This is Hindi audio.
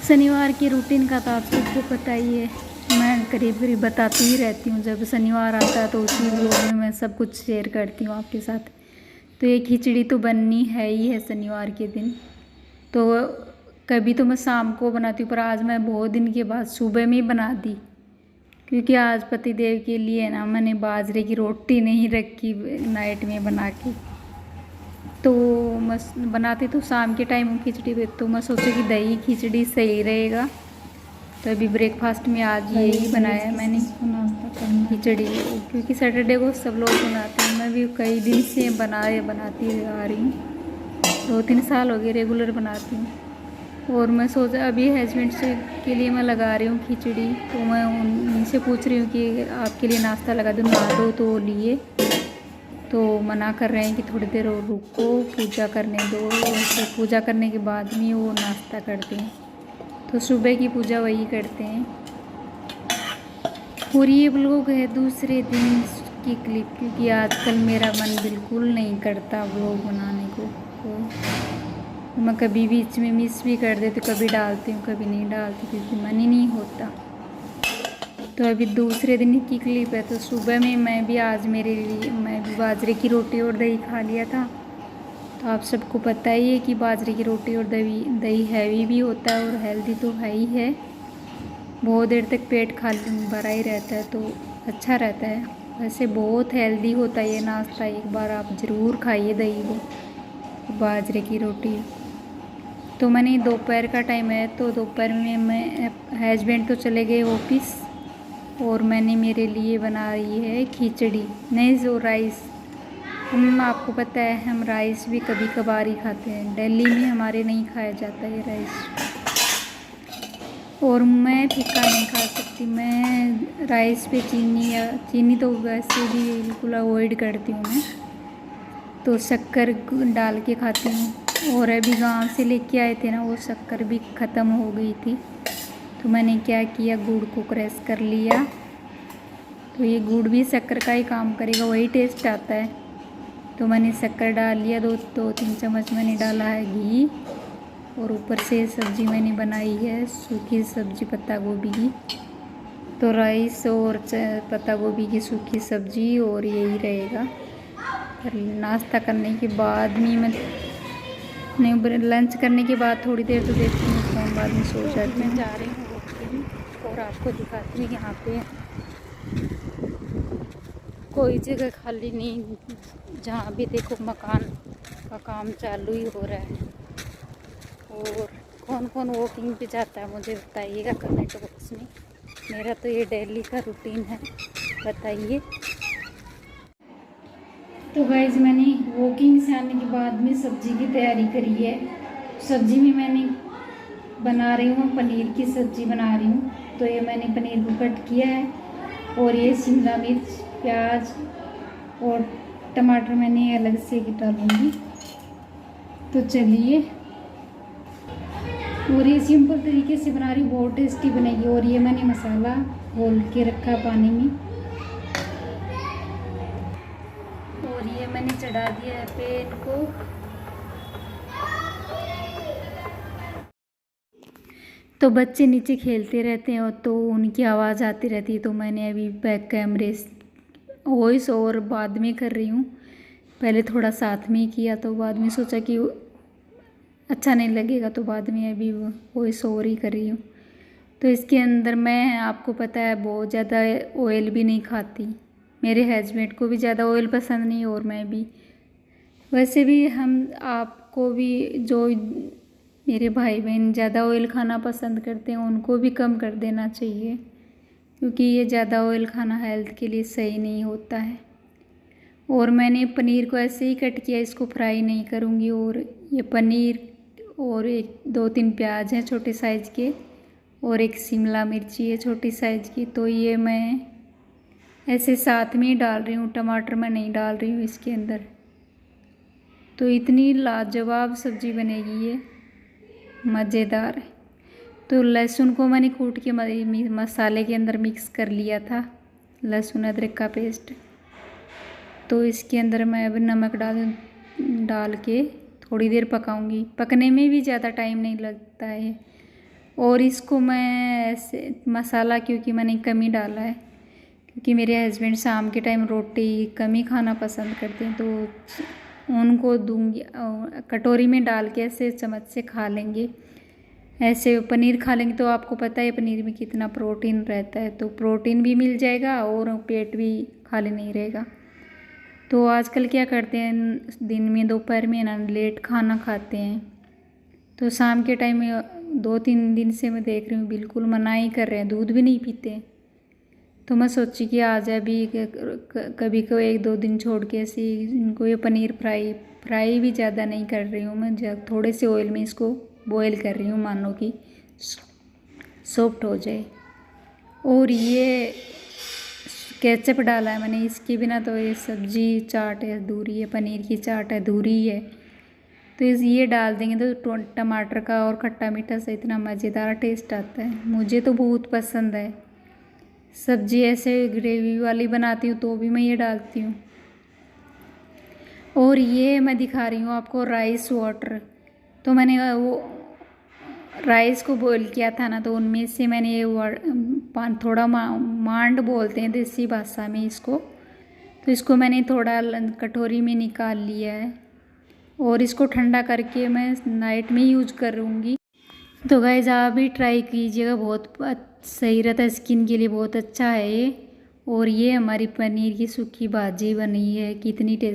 शनिवार की रूटीन का तो आप सबको पता ही है। मैं करीब करीब बताती ही रहती हूँ, जब शनिवार आता है तो उसी व्लॉग में मैं सब कुछ शेयर करती हूँ आपके साथ। तो ये खिचड़ी तो बननी है ही है शनिवार के दिन। तो कभी तो मैं शाम को बनाती हूँ, पर आज मैं बहुत दिन के बाद सुबह में ही बना दी, क्योंकि आज पतिदेव के लिए ना मैंने बाजरे की रोटी नहीं रखी नाइट में बना के। तो मैं बनाती तो शाम के टाइम खिचड़ी पे, तो मैं सोचा कि दही खिचड़ी सही रहेगा। तो अभी ब्रेकफास्ट में आज यही बनाया है मैंने, खिचड़ी, क्योंकि सैटरडे को सब लोग बनाते हैं। मैं भी कई दिन से बनाती आ रही हूँ, 2-3 साल हो गए रेगुलर बनाती हूँ। और मैं सोचा अभी हस्बैंड से के लिए मैं लगा रही हूँ खिचड़ी, तो मैं उनसे पूछ रही हूँ कि आपके लिए नाश्ता लगा दूँ, नहा दो, तो लिए तो मना कर रहे हैं कि थोड़ी देर और रुको, पूजा करने दो। तो पूजा करने के बाद में वो नाश्ता करते हैं, तो सुबह की पूजा वही करते हैं। और ये व्लॉग है दूसरे दिन की क्लिप, क्योंकि आजकल मेरा मन बिल्कुल नहीं करता व्लॉग बनाने को। तो मैं कभी बीच में मिस भी कर देती, कभी डालती हूँ कभी नहीं डालती, क्योंकि मन ही नहीं होता। तो अभी दूसरे दिन की क्लिप है। तो सुबह में मैं भी बाजरे की रोटी और दही खा लिया था। तो आप सबको पता ही है कि बाजरे की रोटी और दही हैवी भी होता है और हेल्दी तो है ही है। बहुत देर तक पेट खाली भरा ही रहता है, तो अच्छा रहता है। वैसे बहुत हेल्दी होता है ये नाश्ता, एक बार आप ज़रूर खाइए दही को बाजरे की रोटी। तो मैंने दोपहर का टाइम है, तो दोपहर में मैं हस्बैंड तो चले गए ऑफिस, और मैंने मेरे लिए बनाई है खिचड़ी, नहीं जो राइस। आपको पता है हम राइस भी कभी कभार ही खाते हैं, दिल्ली में हमारे नहीं खाया जाता ये राइस। और मैं फीका नहीं खा सकती, मैं राइस पे चीनी तो वैसे भी बिल्कुल अवॉइड करती हूँ मैं, तो शक्कर डाल के खाती हूँ। और अभी गांव से लेके आए थे ना, वो शक्कर भी ख़त्म हो गई थी। तो मैंने क्या किया, गुड़ को क्रश कर लिया। तो ये गुड़ भी शक्कर का ही काम करेगा, वही टेस्ट आता है। तो मैंने शक्कर डाल लिया, 2-3 चम्मच मैंने डाला है घी। और ऊपर से सब्ज़ी मैंने बनाई है सूखी सब्ज़ी पत्ता गोभी की। तो राइस और पत्ता गोभी की सूखी सब्ज़ी, और यही रहेगा। फिर नाश्ता करने के बाद में मैं लंच करने के बाद थोड़ी देर तो देखती हूँ फ़ोन, बाद में सो जाती हूँ। मैं जा रही हूँ वॉकिंग, और आपको दिखाती हूँ यहाँ पे कोई जगह खाली नहीं, जहाँ भी देखो मकान का काम चालू ही हो रहा है। और कौन कौन वॉकिंग पे जाता है मुझे बताइएगा कमेंट बॉक्स में। मेरा तो ये डेली का रूटीन है, बताइए। तो गाइज मैंने वॉकिंग से आने के बाद में सब्जी की तैयारी करी है। सब्जी में मैंने बना रही हूँ, पनीर की सब्जी बना रही हूँ। तो ये मैंने पनीर को कट किया है, और ये शिमला मिर्च, प्याज और टमाटर मैंने अलग से डालूँगी। तो चलिए, और ये सिंपल तरीके से बना रही हूँ, बहुत टेस्टी बनेगी। और ये मैंने मसाला घोल के रखा पानी में, और ये मैंने चढ़ा दिया है पैन को। तो बच्चे नीचे खेलते रहते हैं, और तो उनकी आवाज़ आती रहती है। तो मैंने अभी बैक कैमरे वॉइस और बाद में कर रही हूँ, पहले थोड़ा साथ में ही किया, तो बाद में सोचा कि अच्छा नहीं लगेगा, तो बाद में अभी वॉइस ओवर ही कर रही हूँ। तो इसके अंदर मैं, आपको पता है, बहुत ज़्यादा ऑयल भी नहीं खाती। मेरे हस्बैंड को भी ज़्यादा ऑयल पसंद नहीं, और मैं भी। वैसे भी आपको भी, जो मेरे भाई बहन ज़्यादा ऑयल खाना पसंद करते हैं, उनको भी कम कर देना चाहिए, क्योंकि ये ज़्यादा ऑयल खाना हेल्थ के लिए सही नहीं होता है। और मैंने पनीर को ऐसे ही कट किया, इसको फ्राई नहीं करूँगी। और ये पनीर, और 2-3 प्याज हैं छोटे साइज़ के, और एक शिमला मिर्ची है छोटी साइज़ की। तो ये मैं ऐसे साथ में ही डाल रही हूँ, टमाटर मैं नहीं डाल रही हूँ इसके अंदर। तो इतनी लाजवाब सब्ज़ी बनेगी ये, मज़ेदार। तो लहसुन को मैंने कूट के मसाले के अंदर मिक्स कर लिया था, लहसुन अदरक का पेस्ट। तो इसके अंदर मैं अब नमक डाल के थोड़ी देर पकाऊंगी। पकने में भी ज़्यादा टाइम नहीं लगता है, और इसको मैं ऐसे मसाला क्योंकि मैंने कम ही डाला है, क्योंकि मेरे हस्बैंड शाम के टाइम रोटी कम ही खाना पसंद करते हैं, तो उनको दूंगी कटोरी में डाल के ऐसे चम्मच से खा लेंगे। ऐसे पनीर खा लेंगे तो आपको पता है पनीर में कितना प्रोटीन रहता है, तो प्रोटीन भी मिल जाएगा और पेट भी खाली नहीं रहेगा। तो आजकल क्या करते हैं, दिन में दोपहर में ना लेट खाना खाते हैं, तो शाम के टाइम में 2-3 दिन से मैं देख रही हूँ बिल्कुल मना ही कर रहे हैं, दूध भी नहीं पीते। तो मैं सोची कि आज अभी कभी को 1-2 दिन छोड़ के ऐसे इनको ये पनीर फ्राई भी ज़्यादा नहीं कर रही हूँ मैं, थोड़े से ऑयल में इसको बॉईल कर रही हूँ, मानो कि सॉफ्ट हो जाए। और ये केचप डाला है मैंने, इसके बिना तो ये सब्जी चाट है अधूरी है, पनीर की चाट अधूरी है। तो ये डाल देंगे तो टमाटर का और खट्टा मीठा से इतना मज़ेदार टेस्ट आता है, मुझे तो बहुत पसंद है। सब्जी ऐसे ग्रेवी वाली बनाती हूँ तो भी मैं ये डालती हूँ। और ये मैं दिखा रही हूँ आपको राइस वाटर। तो मैंने वो राइस को बॉईल किया था ना, तो उनमें से मैंने ये थोड़ा मांड बोलते हैं देसी भाषा में इसको, तो इसको मैंने थोड़ा कटोरी में निकाल लिया है और इसको ठंडा करके मैं नाइट में यूज करूँगी। तो गाइस आप भी ट्राई कीजिएगा, बहुत सही रहता है स्किन के लिए, बहुत अच्छा है ये। और ये हमारी पनीर की सूखी भाजी बनी है, कितनी टेस्टी।